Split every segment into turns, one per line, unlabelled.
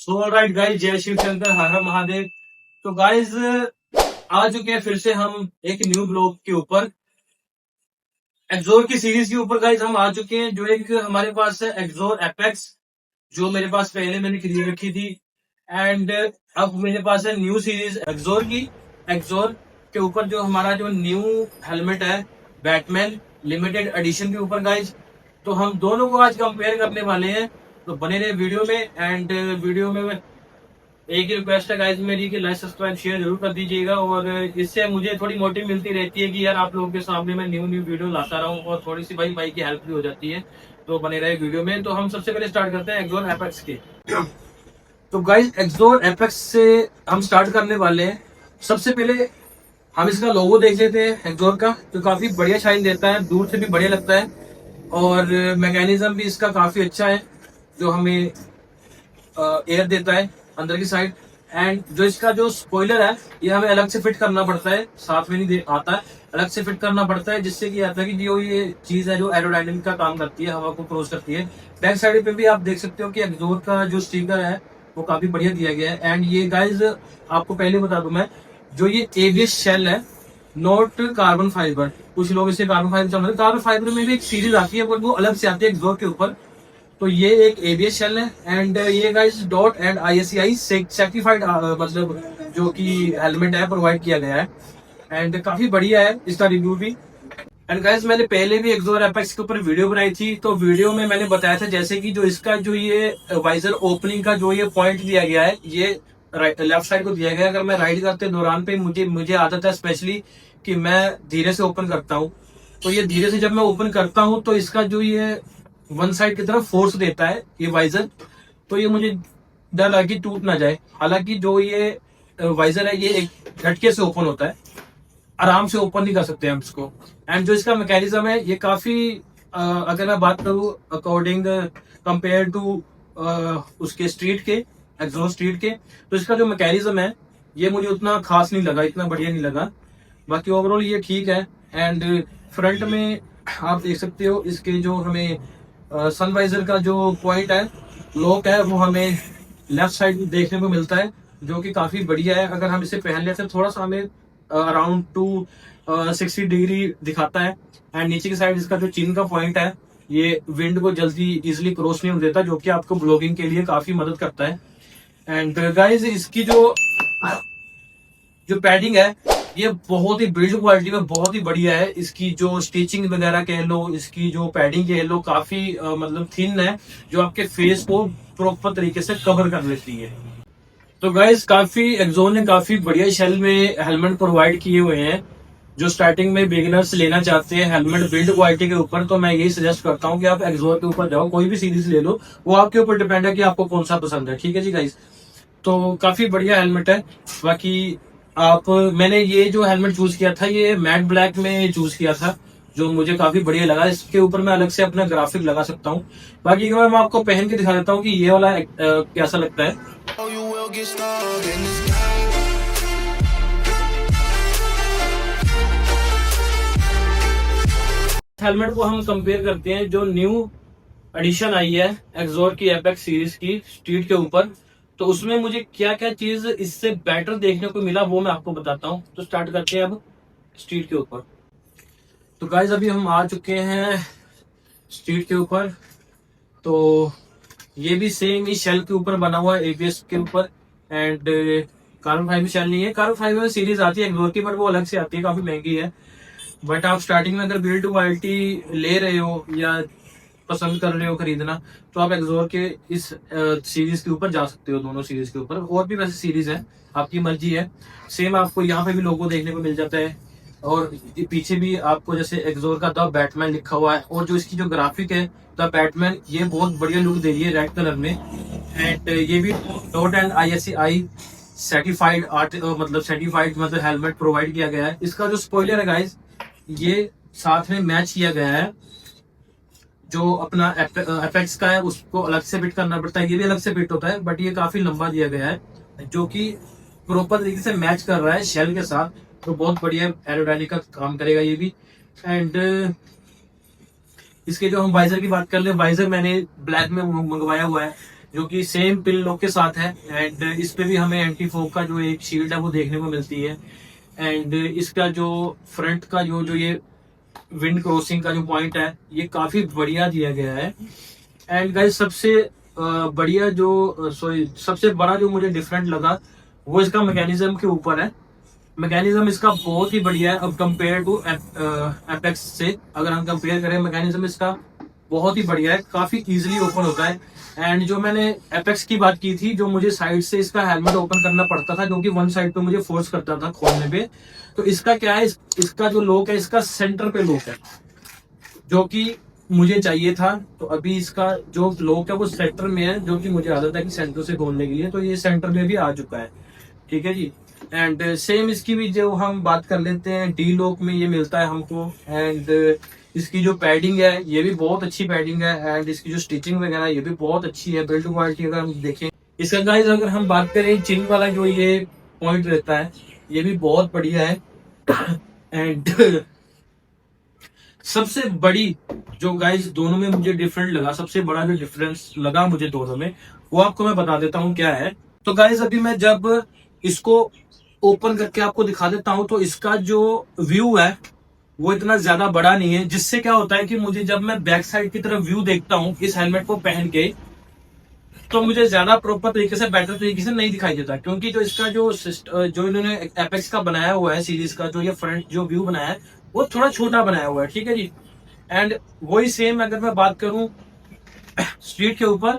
So alright guys, जय शिव शंकर, हर हर महादेव। तो guys आ चुके हैं फिर से हम एक न्यू ब्लॉग के ऊपर, एक्सोर की सीरीज के ऊपर। गाइस हम आ चुके हैं, जो एक हमारे पास है एक्सोर एपेक्स, जो मेरे पास पहले मैंने खरीद रखी थी। एंड अब मेरे पास है न्यू सीरीज एक्सोर की। एक्सोर के ऊपर जो हमारा जो न्यू हेलमेट है, बैटमैन लिमिटेड एडिशन के ऊपर गाइस। तो हम दोनों को आज कंपेयर करने वाले हैं, तो बने रहे वीडियो में। एंड वीडियो में एक ही रिक्वेस्ट है गाइस मेरी कि लाइक सब्सक्राइब शेयर जरूर कर दीजिएगा, और इससे मुझे थोड़ी मोटिव मिलती रहती है कि यार आप लोगों के सामने मैं न्यू वीडियो लाता रहूं, और थोड़ी सी भाई की हेल्प भी हो जाती है। तो बने रहे वीडियो में। तो हम सबसे पहले स्टार्ट करते हैं एक्सोर एपेक्स के। तो गाइस एक्सोर एपेक्स से हम स्टार्ट करने वाले हैं। सबसे पहले हम इसका लोगो देख लेते हैं एक्सोर का, जो काफी बढ़िया शाइन देता है, दूर से भी बढ़िया लगता है। और मैकेनिज्म भी इसका काफी अच्छा है, जो हमें एयर देता है अंदर की साइड। एंड जो इसका जो स्पॉइलर है, ये हमें अलग से फिट करना पड़ता है, साथ में नहीं आता है, अलग से फिट करना पड़ता है, जिससे कि आता है कि जो ये चीज है जो एरोडायनेमिक का काम करती है, हवा को क्रॉस करती है। बैक साइड पे भी आप देख सकते हो कि एक्सोर का जो स्टिकर है वो काफी बढ़िया दिया गया है। एंड ये गाइज आपको पहले बता दूं मैं, जो ये एबीएस शेल है, नॉट कार्बन फाइबर। कुछ लोग इसे कार्बन फाइबर समझते हैं, कार्बन फाइबर में भी एक सीरीज आती है, पर वो अलग से आती है एक्सोर के ऊपर। तो ये एक एबीएस शेल है। एंड ये गाइस डॉट एंड आईएससीआई सर्टिफाइड मतलब जो कि हेलमेट है प्रोवाइड किया गया है। एंड काफी बढ़िया है इसका रिव्यू भी। एंड गाइस मैंने पहले भी एक्सोर एपेक्स के ऊपर वीडियो बनाई थी, तो वीडियो में मैंने बताया था जैसे कि जो इसका जो ये वाइजर ओपनिंग का जो ये पॉइंट दिया गया है, ये लेफ्ट साइड को दिया गया है। अगर मैं राइड करते दौरान पे मुझे आदत है स्पेशली कि मैं धीरे से ओपन करता हूँ। तो ये धीरे से जब मैं ओपन करता हूँ तो इसका जो ये वन साइड की तरफ फोर्स देता है ये वाइजर, तो ये मुझे डर लगा कि टूट ना जाए। हालांकि जो ये वाइजर है ये एक झटके से ओपन होता है, आराम से ओपन नहीं कर सकते हम इसको। एंड जो इसका मैकेनिज्म है ये काफी अगर मैं बात करूं अकॉर्डिंग कंपेयर टू उसके स्ट्रीट के, एक्सोर स्ट्रीट के, तो इसका जो मैकेनिज्म है ये मुझे उतना खास नहीं लगा, इतना बढ़िया नहीं लगा। बाकी ओवरऑल ये ठीक है। एंड फ्रंट में आप देख सकते हो इसके जो हमें सनवाइजर का जो पॉइंट है, लॉक है, वो हमें लेफ्ट साइड में देखने को मिलता है, जो कि काफी बढ़िया है। अगर हम इसे पहन लेते हैं थोड़ा सा हमें अराउंड 260 डिग्री दिखाता है। एंड नीचे की साइड इसका जो चिन का पॉइंट है, ये विंड को जल्दी इजिली क्रॉस नहीं होने देता, जो कि आपको ब्लॉगिंग के लिए काफी मदद करता है। एंड गाइस इसकी जो पैडिंग है ये बहुत ही बिल्ड क्वालिटी में बहुत ही बढ़िया है। इसकी जो स्टिचिंग वगैरह कह लो, इसकी जो पैडिंग कह लो, काफी मतलब थिन है, जो आपके फेस को प्रॉपर तरीके से कवर कर लेती है। तो गाइस काफी एक्सोर ने काफी बढ़िया शेल में हेलमेट प्रोवाइड किए हुए हैं। जो स्टार्टिंग में बिगिनर्स लेना चाहते हैं हेलमेट बिल्ड क्वालिटी के ऊपर, तो मैं यही सजेस्ट करता हूँ कि आप एक्सोर के ऊपर जाओ, कोई भी सीरीज ले लो, वो आपके ऊपर डिपेंड है कि आपको कौन सा पसंद है। ठीक है जी गाइस, तो काफी बढ़िया हेलमेट है। बाकी मैंने ये जो हेलमेट चूज किया था ये मैट ब्लैक में चूज किया था, जो मुझे काफी बढ़िया लगा। इसके ऊपर मैं अलग से अपना ग्राफिक लगा सकता हूँ। बाकी एक बार मैं आपको पहन के दिखा देता हूँ कि ये वाला कैसा लगता है। हेलमेट को हम कंपेयर करते हैं जो न्यू एडिशन आई है एक्सोर की एपेक्स सीरीज की स्ट्रीट के ऊपर, तो उसमें मुझे क्या क्या चीज इससे बेटर देखने को मिला वो मैं आपको बताता हूँ। तो स्टार्ट करते हैं अब स्ट्रीट के ऊपर। तो गाइज अभी हम आ चुके हैं स्ट्रीट के ऊपर। तो ये भी सेम ही शेल के ऊपर बना हुआ है, एबीएस के ऊपर। एंड कार्बन फाइबर शेल नहीं है, कार्बन फाइबर सीरीज आती है एक्सोर की, पर वो अलग से आती है, काफी महंगी है। बट आप स्टार्टिंग में अगर बिल्ड क्वालिटी ले रहे हो या पसंद कर रहे हो खरीदना, तो आप एक्सोर के इस सीरीज के ऊपर जा सकते हो, दोनों सीरीज के ऊपर। और भी वैसे सीरीज है, आपकी मर्जी है। सेम आपको यहाँ पे भी लोगो देखने को मिल जाता है, और पीछे भी आपको जैसे एक्सोर का द बैटमैन लिखा हुआ है। और जो इसकी जो ग्राफिक है द बैटमैन, ये बहुत बढ़िया लुक दे रही है रेड कलर में। एंड ये भी डॉट एंड आईएससीआई सर्टिफाइड मतलब हेलमेट प्रोवाइड किया गया है। इसका जो स्पॉइलर है गाइज, ये साथ में मैच किया गया है। जो अपना एपेक्स का है उसको अलग से फिट करना पड़ता है, ये भी अलग से फिट होता है, बट ये काफी लंबा दिया गया है, जो कि प्रॉपर तरीके से मैच कर रहा है शेल के साथ। तो बहुत बढ़िया एरोडायनेमिक का काम करेगा ये भी। एंड इसके जो हम वाइजर की बात कर ले, वाइजर मैंने ब्लैक में मंगवाया हुआ है, जो कि सेम पिन लॉक के साथ है। एंड इस पे भी हमें एंटी फॉग का जो एक शील्ड है वो देखने को मिलती है। एंड इसका जो फ्रंट का जो ये विंड क्रॉसिंग का जो पॉइंट है ये काफी बढ़िया दिया गया है। एंड गाइस सबसे बढ़िया जो सबसे बड़ा जो मुझे डिफरेंट लगा वो इसका मैकेनिज्म के ऊपर है। मैकेनिज्म इसका बहुत ही बढ़िया है अब कंपेयर टू एपेक्स से। अगर हम कंपेयर करें मैकेनिज्म इसका बहुत ही बढ़िया है, काफी इजीली ओपन होता है। एंड जो मैंने एपेक्स की बात की थी, जो मुझे साइड से इसका हेलमेट ओपन करना पड़ता था, जो कि वन साइड पे मुझे फोर्स करता था खोलने पे, तो इसका क्या है, इसका जो लॉक है इसका सेंटर पे लॉक है, जो कि मुझे चाहिए था। तो अभी इसका जो लॉक है वो सेंटर में है, जो कि मुझे आदत है कि सेंटर से खोलने के लिए, तो ये सेंटर में भी आ चुका है। ठीक है जी। एंड सेम इसकी भी जो हम बात कर लेते हैं, डी लॉक में ये मिलता है हमको। एंड इसकी जो पैडिंग है ये भी बहुत अच्छी पैडिंग है। एंड इसकी जो स्टिचिंग वगैरह ये भी बहुत अच्छी है। बिल्ड क्वालिटी अगर हम देखें इसका गाइस, अगर हम बात करें चिन वाला जो ये पॉइंट रहता है ये भी बहुत बढ़िया है। एंड सबसे बड़ी जो गाइस दोनों में मुझे डिफरेंट लगा, सबसे बड़ा जो डिफरेंस लगा मुझे दोनों में, वो आपको मैं बता देता हूँ क्या है। तो गाइस अभी मैं जब इसको ओपन करके आपको दिखा देता हूँ, तो इसका जो व्यू है वो इतना ज्यादा बड़ा नहीं है, जिससे क्या होता है कि मुझे जब मैं बैक साइड की तरफ व्यू देखता हूँ इस हेलमेट को पहन के, तो मुझे ज्यादा प्रॉपर तरीके से, बेटर तरीके से नहीं दिखाई देता। क्योंकि जो इसका जो इन्होंने एपेक्स का बनाया हुआ है सीरीज का, जो ये फ्रंट जो व्यू बनाया है वो थोड़ा छोटा बनाया हुआ है। ठीक है जी। एंड वही सेम अगर मैं बात करूं स्ट्रीट के ऊपर,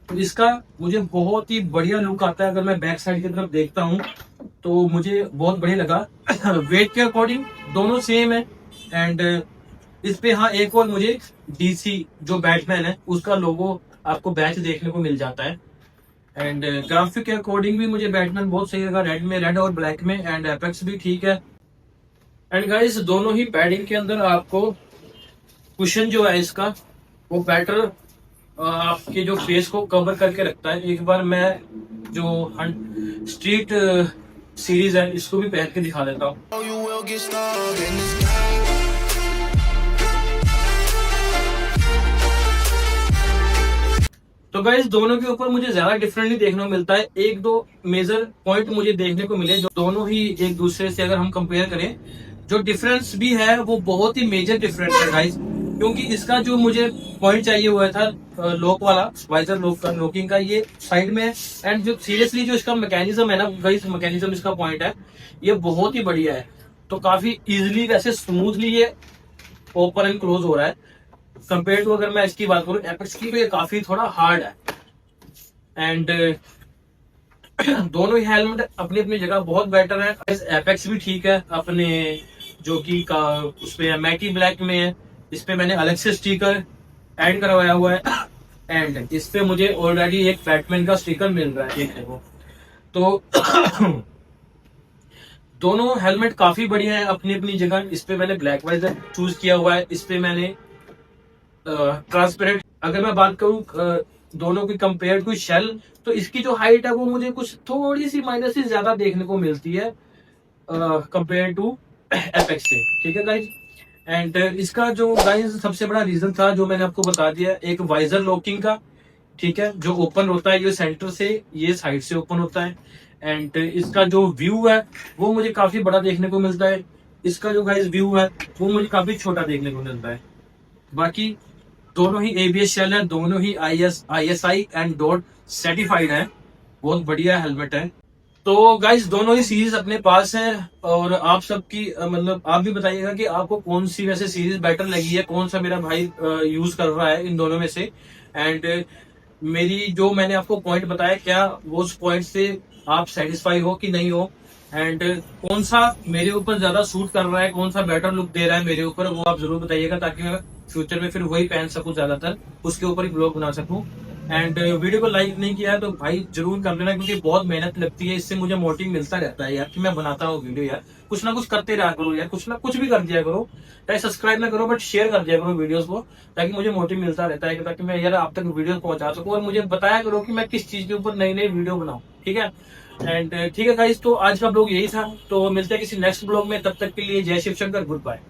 तो इसका मुझे बहुत ही बढ़िया लुक आता है। अगर मैं बैक साइड की तरफ देखता हूं तो मुझे बहुत बढ़िया लगा। वेट के अकॉर्डिंग दोनों सेम है। एंड इस पे हाँ एक और मुझे डीसी जो बैटमैन है उसका लोगो आपको बैच देखने को मिल जाता है। एंड ग्राफिक के अकॉर्डिंग भी मुझे बैटमैन बहुत सही लगा, रेड में, रेड और ब्लैक में। एंड एपेक्स भी ठीक है। एंड गाइस दोनों ही पैडिंग के अंदर आपको कुशन जो है इसका वो बेटर आपके जो फेस को कवर करके रखता है। एक बार मैं जो स्ट्रीट सीरीज है इसको भी पहन के दिखा देता हूँ। तो गाइस दोनों के ऊपर मुझे ज्यादा डिफरेंटली देखने को मिलता है। एक दो मेजर पॉइंट मुझे देखने को मिले जो दोनों ही एक दूसरे से अगर हम कंपेयर करें, जो डिफरेंस भी है वो बहुत ही मेजर डिफरेंस है गाइस। क्योंकि इसका जो मुझे पॉइंट चाहिए हुआ था लॉक वाला, वाइजर लॉक का, लॉकिंग का, ये साइड में। एंड जो सीरियसली जो इसका मैकेनिज्म है ना गाइस, मैकेनिज्म इसका पॉइंट है ये बहुत ही बढ़िया है। तो काफी इजिली वैसे स्मूथली ये ओपन एंड क्लोज हो रहा है। कंपेयर टू अगर मैं इसकी बात करूं एपेक्स की, तो ये काफी थोड़ा हार्ड है। एंड दोनों ही हेलमेट अपनी अपनी जगह बहुत बेटर है। एपेक्स भी ठीक है अपने जो कि उस पे मैटी ब्लैक में है, इस पे मैंने अलग से स्टिकर ऐड करवाया हुआ है। एंड इस पे मुझे ऑलरेडी एक बैटमैन का स्टिकर मिल रहा है देखने को। तो दोनों हेलमेट काफी बढ़िया है अपनी अपनी जगह। इस पे मैंने ब्लैक वाइजर चूज किया हुआ है, इस पे मैंने ट्रांसपेरेंट। अगर मैं बात करूं दोनों की कंपेयर टू शेल, तो इसकी जो हाइट है वो मुझे कुछ थोड़ी सी माइनस से ज्यादा देखने को मिलती है कंपेयर टू एपेक्स से। ठीक है गाइज। एंड इसका जो गाइज सबसे बड़ा रीजन था जो मैंने आपको बता दिया, एक वाइजर लॉकिंग का। ठीक है, जो ओपन होता है ये सेंटर से, ये साइड से ओपन होता है। एंड इसका जो व्यू है वो मुझे काफी बड़ा देखने को मिलता है। इसका जो गाइज व्यू है वो मुझे काफी छोटा देखने को मिलता है। बाकी दोनों ही ABS शेल है, दोनों ही ISI एंड डॉट सर्टिफाइड है। बहुत बढ़िया हेलमेट है। तो गाइस दोनों ही सीरीज अपने पास है। और आप सबकी मतलब आप भी बताइएगा कि आपको कौन सी वैसे सीरीज बेटर लगी है, कौन सा मेरा भाई यूज कर रहा है इन दोनों में से। एंड मेरी जो मैंने आपको पॉइंट बताया, क्या वो उस पॉइंट से आप सेटिस्फाई हो कि नहीं हो। एंड कौन सा मेरे ऊपर ज्यादा सूट कर रहा है, कौन सा बेटर लुक दे रहा है मेरे ऊपर, वो आप जरूर बताइएगा, ताकि मैं फ्यूचर में फिर वही पहन सकूं, ज्यादातर उसके ऊपर ही ब्लॉग बना सकूं। एंड वीडियो को लाइक नहीं किया है तो भाई जरूर कर लेना, क्योंकि बहुत मेहनत लगती है। इससे मुझे मोटिव मिलता रहता है यार कि मैं बनाता हूँ वीडियो, यार कुछ ना कुछ करते रहा करो यार, कुछ ना कुछ भी कर दिया करो। चाहे सब्सक्राइब ना करो बट शेयर कर दिया करो वीडियोस को, ताकि मुझे मोटिव मिलता रहता है, ताकि मैं यार आप तक वीडियो पहुंचा सकूं। और मुझे बताया करो कि मैं किस चीज के ऊपर नई नई वीडियो बनाऊं। ठीक है। एंड ठीक है गाइस, तो आज का ब्लॉग यही था। तो मिलते हैं किसी नेक्स्ट ब्लॉग में, तब तक के लिए जय शिव शंकर, गुड बाय।